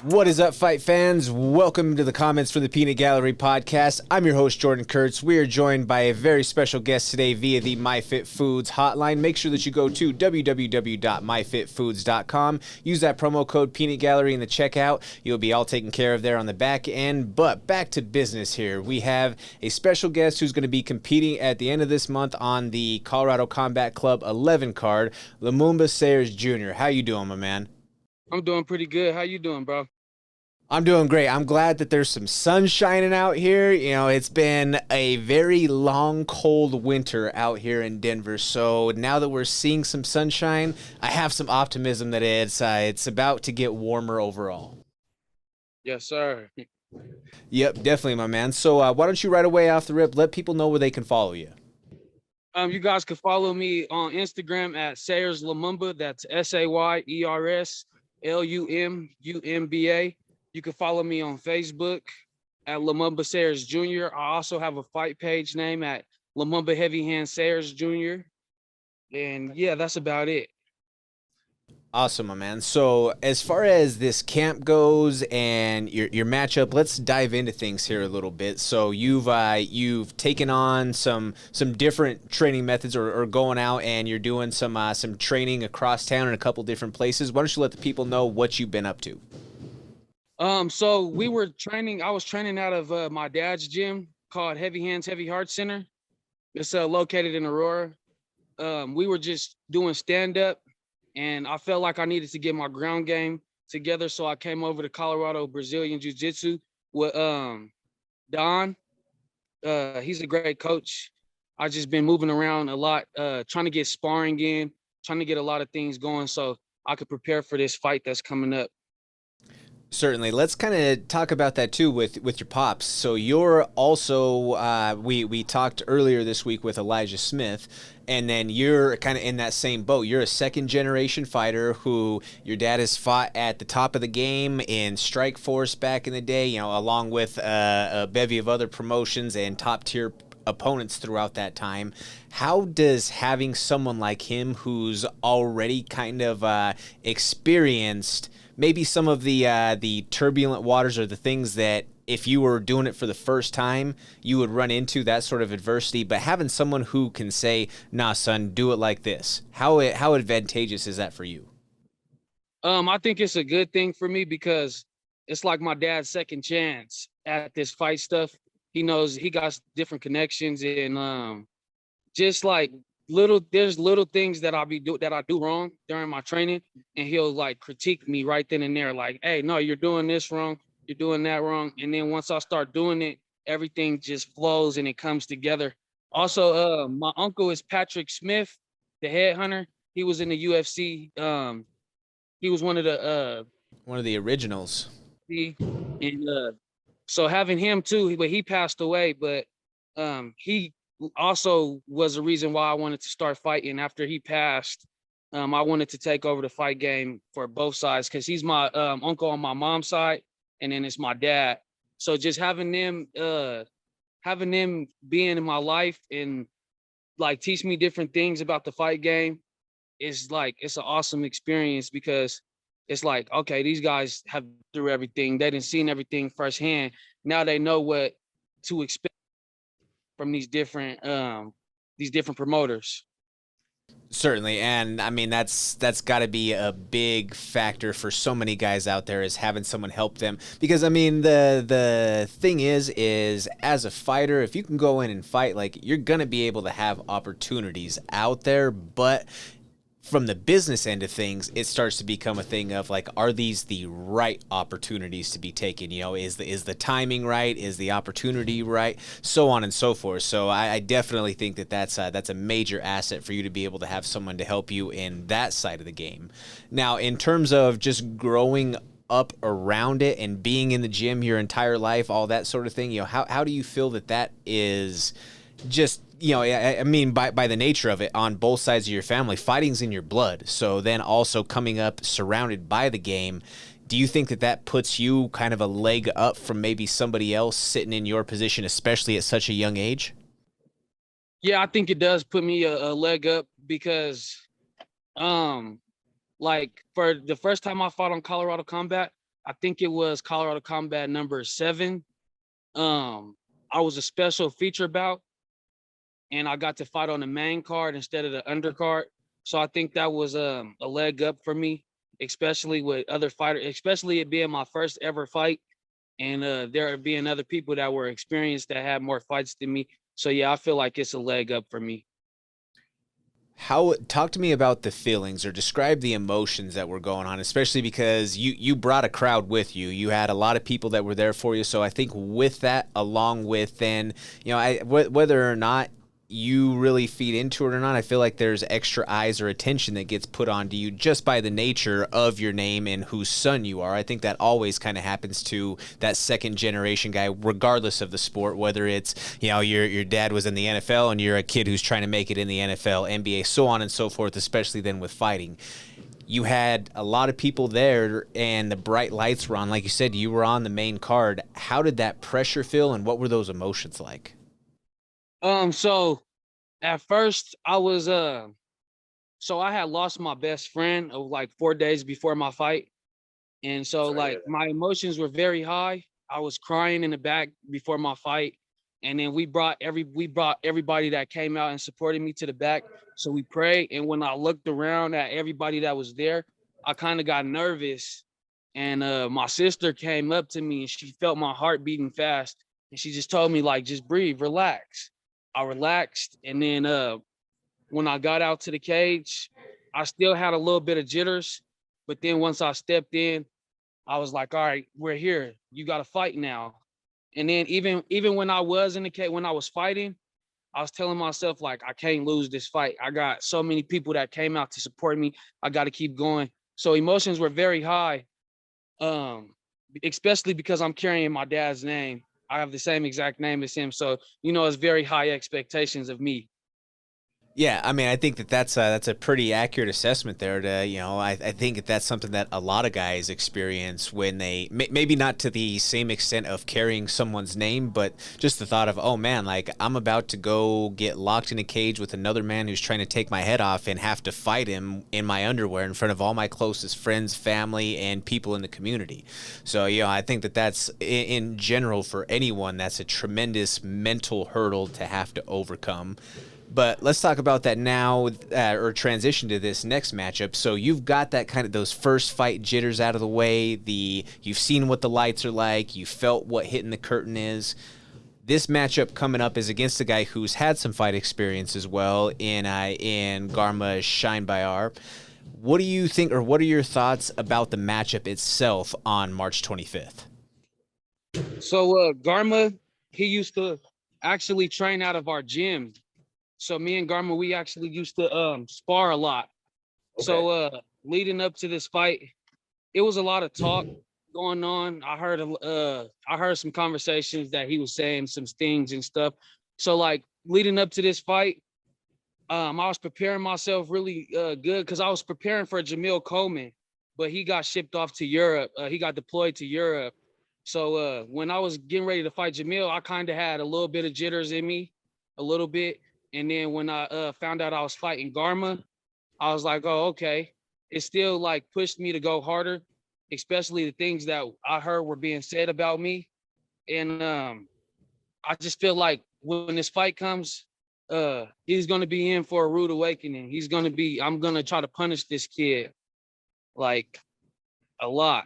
What is up, fight fans? Welcome to the Comments from the Peanut Gallery podcast. I'm your host, Jordan Kurtz. We are joined by a very special guest today via the MyFitFoods hotline. Make sure that you go to www.myfitfoods.com. Use that promo code Peanut Gallery in the checkout. You'll be all taken care of there on the back end. But back to business here. We have a special guest who's going to be competing at the end of this month on the Colorado Combat Club 11 card, Lumumba Sayers Jr. How you doing, my man? I'm doing pretty good. How you doing, bro? I'm doing great. I'm glad that there's some sun shining out here. You know, it's been a very long, cold winter out here in Denver. So now that we're seeing some sunshine, I have some optimism that it's about to get warmer overall. Yes, sir. Yep, definitely, my man. So why don't you right away off the rip, let people know where they can follow you. You guys can follow me on Instagram at Sayers Lumumba. That's SayerLumumba. You can follow me on Facebook at Lumumba Sayers Jr. I also have a fight page name at Lumumba Heavy Hand Sayers Jr. And yeah, that's about it. Awesome, my man. So as far as this camp goes and your matchup, let's dive into things here a little bit. So you've taken on some different training methods or going out and you're doing some training across town in a couple different places. Why don't you let the people know what you've been up to? So I was training out of my dad's gym called Heavy Hands, Heavy Heart Center. It's located in Aurora. We were just doing stand-up, and I felt like I needed to get my ground game together. So I came over to Colorado Brazilian Jiu-Jitsu with Don. He's a great coach. I've just been moving around a lot, trying to get sparring in, trying to get a lot of things going so I could prepare for this fight that's coming up. Certainly. Let's kind of talk about that too with your pops. So you're also, we talked earlier this week with Elijah Smith, and then you're kind of in that same boat. You're a second generation fighter who your dad has fought at the top of the game in Strike Force back in the day, you know, along with a bevy of other promotions and top tier opponents throughout that time. How does having someone like him who's already kind of experienced maybe some of the turbulent waters or the things that if you were doing it for the first time, you would run into that sort of adversity, but having someone who can say, nah, son, do it like this. How advantageous is that for you? I think it's a good thing for me because it's like my dad's second chance at this fight stuff. He knows he got different connections and just like there's little things that I do wrong during my training, and he'll like critique me right then and there, like, hey, no, you're doing this wrong, you're doing that wrong. And then once I start doing it, everything just flows and it comes together. Also, my uncle is Patrick Smith, the headhunter. He was in the UFC. He was one of the originals. So having him too, but he passed away, but he also was the reason why I wanted to start fighting. After he passed, I wanted to take over the fight game for both sides because he's my uncle on my mom's side, and then it's my dad. So just having them being in my life and like teach me different things about the fight game is like, it's an awesome experience because it's like, okay, these guys have through everything. They didn't seen everything firsthand. Now they know what to expect from these different promoters. Certainly, and I mean that's got to be a big factor for so many guys out there, is having someone help them. Because I mean the thing is as a fighter, if you can go in and fight, like, you're gonna be able to have opportunities out there, but from the business end of things, it starts to become a thing of like, are these the right opportunities to be taken? You know, is the timing right? Is the opportunity right? So on and so forth. So I definitely think that's a major asset for you to be able to have someone to help you in that side of the game. Now, in terms of just growing up around it and being in the gym your entire life, all that sort of thing, you know, how do you feel that is just, you know, I mean, by the nature of it, on both sides of your family, fighting's in your blood. So then also coming up surrounded by the game, do you think that puts you kind of a leg up from maybe somebody else sitting in your position, especially at such a young age? Yeah, I think it does put me a leg up because Um, like for the first time I fought on Colorado Combat, I think it was Colorado Combat number 7. Um, I was a special feature bout, and I got to fight on the main card instead of the undercard. So I think that was a leg up for me, especially with other fighters, especially it being my first ever fight, and there being other people that were experienced that had more fights than me. So yeah, I feel like it's a leg up for me. How talk to me about the feelings or describe the emotions that were going on, especially because you brought a crowd with you. You had a lot of people that were there for you. So I think with that, along with then, whether or not you really feed into it or not, I feel like there's extra eyes or attention that gets put onto you just by the nature of your name and whose son you are. I think that always kind of happens to that second generation guy, regardless of the sport, whether it's, your dad was in the NFL and you're a kid who's trying to make it in the NFL, NBA, so on and so forth, especially then with fighting. You had a lot of people there and the bright lights were on. Like you said, you were on the main card. How did that pressure feel and what were those emotions like? So at first I was so I had lost my best friend of like 4 days before my fight. And so Sorry to like hear that. my emotions were very high. I was crying in the back before my fight. And then we brought everybody that came out and supported me to the back. So we prayed. And when I looked around at everybody that was there, I kind of got nervous. And my sister came up to me and she felt my heart beating fast. And she just told me, like, just breathe, relax. I relaxed. And then when I got out to the cage, I still had a little bit of jitters. But then once I stepped in, I was like, all right, we're here. You got to fight now. And then even when I was in the cage, when I was fighting, I was telling myself, like, I can't lose this fight. I got so many people that came out to support me. I got to keep going. So emotions were very high, um, especially because I'm carrying my dad's name. I have the same exact name as him. So, it's very high expectations of me. Yeah, I mean, I think that's a pretty accurate assessment there. I think that that's something that a lot of guys experience when they maybe not to the same extent of carrying someone's name, but just the thought of, oh man, like I'm about to go get locked in a cage with another man who's trying to take my head off and have to fight him in my underwear in front of all my closest friends, family, and people in the community. So, I think that that's in general for anyone, that's a tremendous mental hurdle to have to overcome. But let's talk about that now, or transition to this next matchup. So you've got that kind of those first fight jitters out of the way. You've seen what the lights are like. You felt what hitting the curtain is. This matchup coming up is against a guy who's had some fight experience as well in Garma Shinebayar. What do you think, or what are your thoughts about the matchup itself on March 25th? So Garma, he used to actually train out of our gym. So me and Garma, we actually used to spar a lot. Okay. So leading up to this fight, it was a lot of talk going on. I heard some conversations that he was saying some things and stuff. So like leading up to this fight, I was preparing myself really good because I was preparing for Jamil Coleman, but he got shipped off to Europe. He got deployed to Europe. So when I was getting ready to fight Jamil, I kind of had a little bit of jitters in me, a little bit. And then when I found out I was fighting Garma, I was like, oh, okay. It still like pushed me to go harder, especially the things that I heard were being said about me. And I just feel like when this fight comes, he's gonna be in for a rude awakening. I'm gonna try to punish this kid like a lot.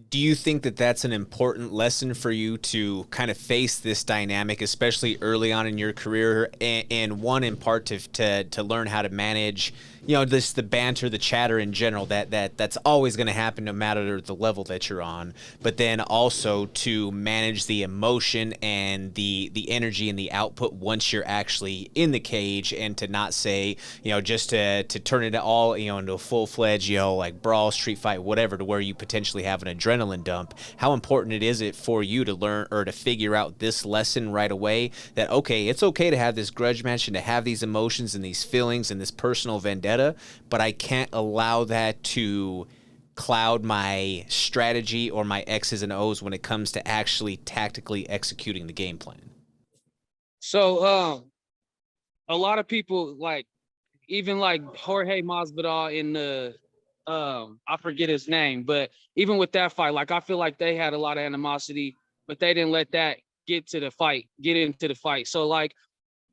Do you think that that's an important lesson for you to kind of face this dynamic, especially early on in your career, and one in part to learn how to manage, this the banter, the chatter in general that's always going to happen no matter the level that you're on, but then also to manage the emotion and the energy and the output once you're actually in the cage, and to not say, just to turn it all, into a full-fledged, like brawl, street fight, whatever, to where you potentially have an adrenaline dump. How important is it for you to learn or to figure out this lesson right away, that okay, it's okay to have this grudge match and to have these emotions and these feelings and this personal vendetta, but I can't allow that to cloud my strategy or my X's and O's when it comes to actually tactically executing the game plan? So a lot of people like even like Jorge Masvidal in the I forget his name, but even with that fight, like I feel like they had a lot of animosity, but they didn't let that get into the fight. So like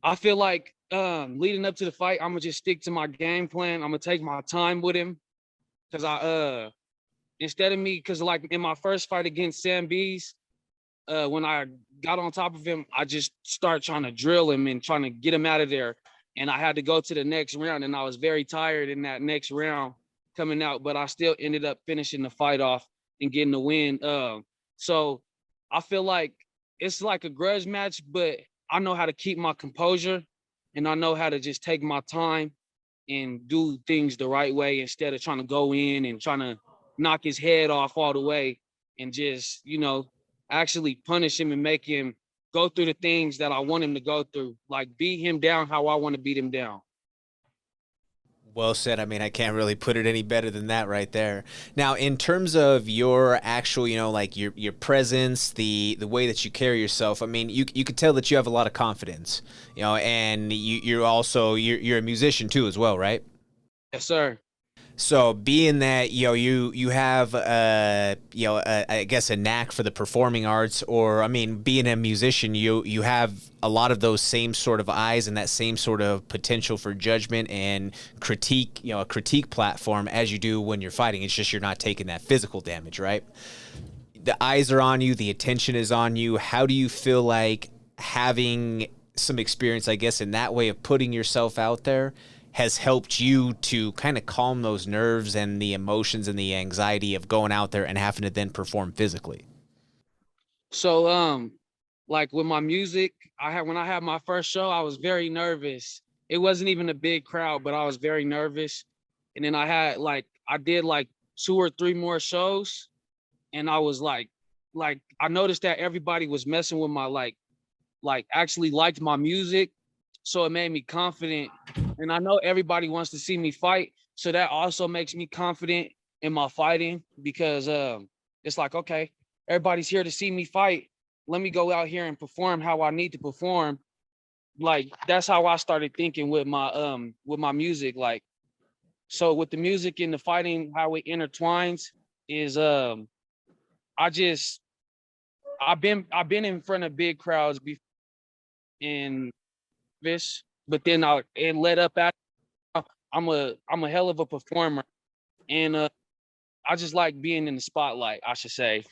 I feel like leading up to the fight, I'm gonna just stick to my game plan. I'm gonna take my time with him because I instead of me, because like in my first fight against Sam Bees, when I got on top of him, I just started trying to drill him and trying to get him out of there. And I had to go to the next round, and I was very tired in that next round coming out, but I still ended up finishing the fight off and getting the win. So I feel like it's like a grudge match, but I know how to keep my composure, and I know how to just take my time and do things the right way instead of trying to go in and trying to knock his head off all the way and just, actually punish him and make him go through the things that I want him to go through, like beat him down how I want to beat him down. Well said. I mean, I can't really put it any better than that right there. Now, in terms of your actual, like your presence, the way that you carry yourself, I mean, you could tell that you have a lot of confidence, and you're a musician too as well, right? Yes, sir. So being that you have I guess a knack for the performing arts, or I mean being a musician, you have a lot of those same sort of eyes and that same sort of potential for judgment and critique, a critique platform as you do when you're fighting. It's just you're not taking that physical damage, right? The eyes are on you, the attention is on you. How do you feel like having some experience, I guess, in that way of putting yourself out there has helped you to kind of calm those nerves and the emotions and the anxiety of going out there and having to then perform physically? So like with my music, when I had my first show, I was very nervous. It wasn't even a big crowd, but I was very nervous. And then I did like 2 or 3 more shows, and I was like I noticed that everybody was messing with my actually liked my music, so it made me confident. And I know everybody wants to see me fight, so that also makes me confident in my fighting because it's like, okay, everybody's here to see me fight. Let me go out here and perform how I need to perform. Like that's how I started thinking with my music. Like so with the music and the fighting, how it intertwines is I just I've been in front of big crowds before in this, but then it led up at I'm a hell of a performer, and I just like being in the spotlight, I should say.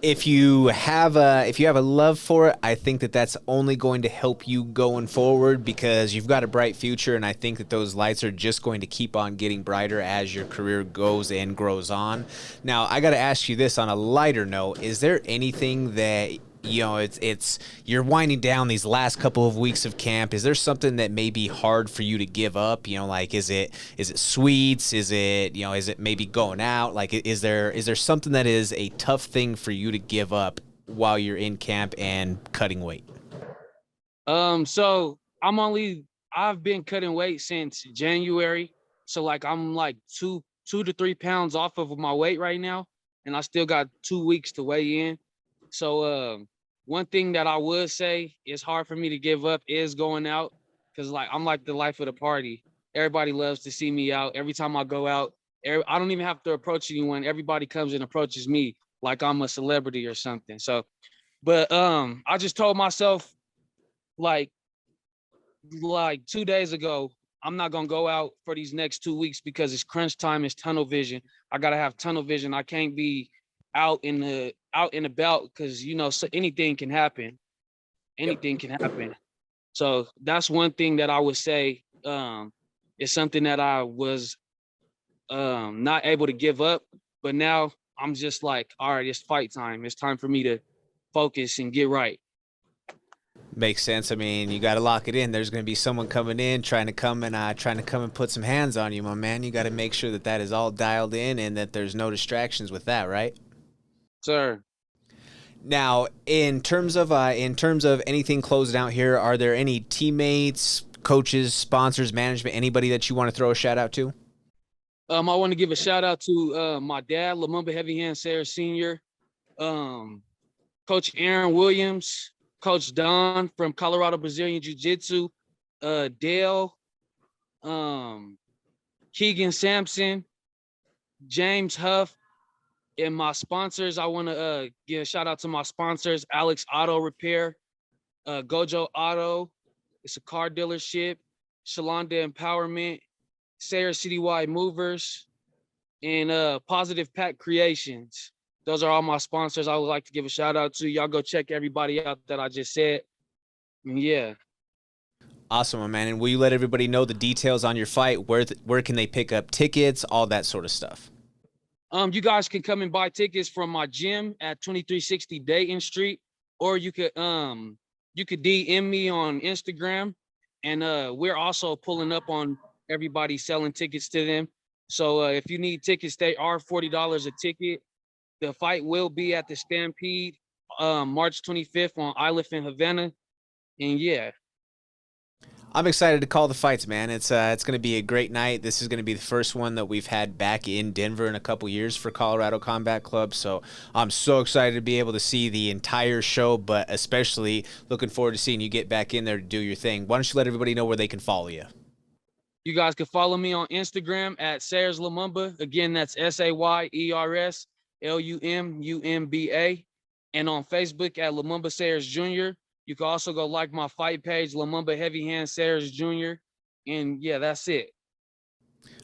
If you have a love for it, I think that that's only going to help you going forward because you've got a bright future, and I think that those lights are just going to keep on getting brighter as your career goes and grows on. Now, I got to ask you this on a lighter note: is there anything that it's you're winding down these last couple of weeks of camp? Is there something that may be hard for you to give up? Like is it sweets? Is it maybe going out? Like is there something that is a tough thing for you to give up while you're in camp and cutting weight? So I've been cutting weight since January. So like I'm like 2 to 3 pounds off of my weight right now, and I still got 2 weeks to weigh in. So one thing that I would say is hard for me to give up is going out because like I'm like the life of the party. Everybody loves to see me out. Every time I go out, I don't even have to approach anyone. Everybody comes and approaches me like I'm a celebrity or something. So, but I just told myself like 2 days ago, I'm not gonna go out for these next 2 weeks because it's crunch time, it's tunnel vision. I gotta have tunnel vision. I can't be out and about because so anything can happen. Yep. Anything can happen. So that's one thing that I would say is something that I was not able to give up, but now I'm just like, all right, it's fight time. It's time for me to focus and get right. Makes sense. I mean, you got to lock it in. There's going to be someone coming in trying to come and put some hands on you, my man. You got to make sure that that is all dialed in and that there's no distractions with that, right? Sir. Now, in terms of anything closing out here, are there any teammates, coaches, sponsors, management, anybody that you want to throw a shout out to? I want to give a shout out to my dad, Lumumba Sayers Jr., um, Coach Aaron Williams, Coach Don from Colorado Brazilian Jiu Jitsu, Dale, Keegan Sampson, James Huff, and my sponsors. I want to give a shout out to my sponsors: Alex Auto Repair, Gojo Auto. It's a car dealership. Shalonda Empowerment, Sayers Citywide Movers, and Positive Pack Creations. Those are all my sponsors. I would like to give a shout out to. Y'all go check everybody out that I just said. And yeah. Awesome, my man. And will you let everybody know the details on your fight? Where can they pick up tickets, all that sort of stuff? You guys can come and buy tickets from my gym at 2360 Dayton Street, or you could DM me on Instagram, and we're also pulling up on everybody selling tickets to them. So if you need tickets, they are $40 a ticket. The fight will be at the Stampede, March 25th on Iliff in Havana, and yeah. I'm excited to call the fights, man. It's going to be a great night. This is going to be the first one that we've had back in Denver in a couple years for Colorado Combat Club. So I'm so excited to be able to see the entire show, but especially looking forward to seeing you get back in there to do your thing. Why don't you let everybody know where they can follow you? You guys can follow me on Instagram at Sayers Lumumba. Again, that's SayerSLumumba. And on Facebook at Lumumba Sayers Jr. You can also go like my fight page, Lumumba Heavy Hand Sayers Jr. And yeah, that's it.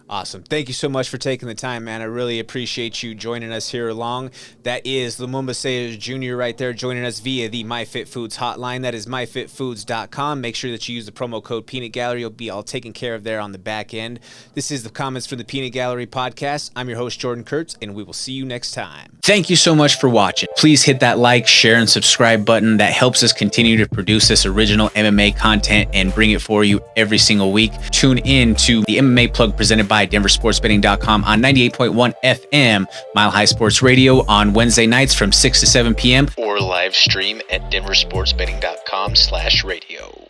Awesome. Thank you so much for taking the time, man. I really appreciate you joining us here along. That is Lumumba Sayers Jr. right there, joining us via the MyFitFoods hotline. That is myfitfoods.com. Make sure that you use the promo code Peanut Gallery. You'll be all taken care of there on the back end. This is the Comments from the Peanut Gallery podcast. I'm your host, Jordan Kurtz, and we will see you next time. Thank you so much for watching. Please hit that like, share, and subscribe button. That helps us continue to produce this original MMA content and bring it for you every single week. Tune in to the MMA Plug presented by DenverSportsBetting.com on 98.1 FM, Mile High Sports Radio on Wednesday nights from 6 to 7 p.m. or live stream at DenverSportsBetting.com/radio.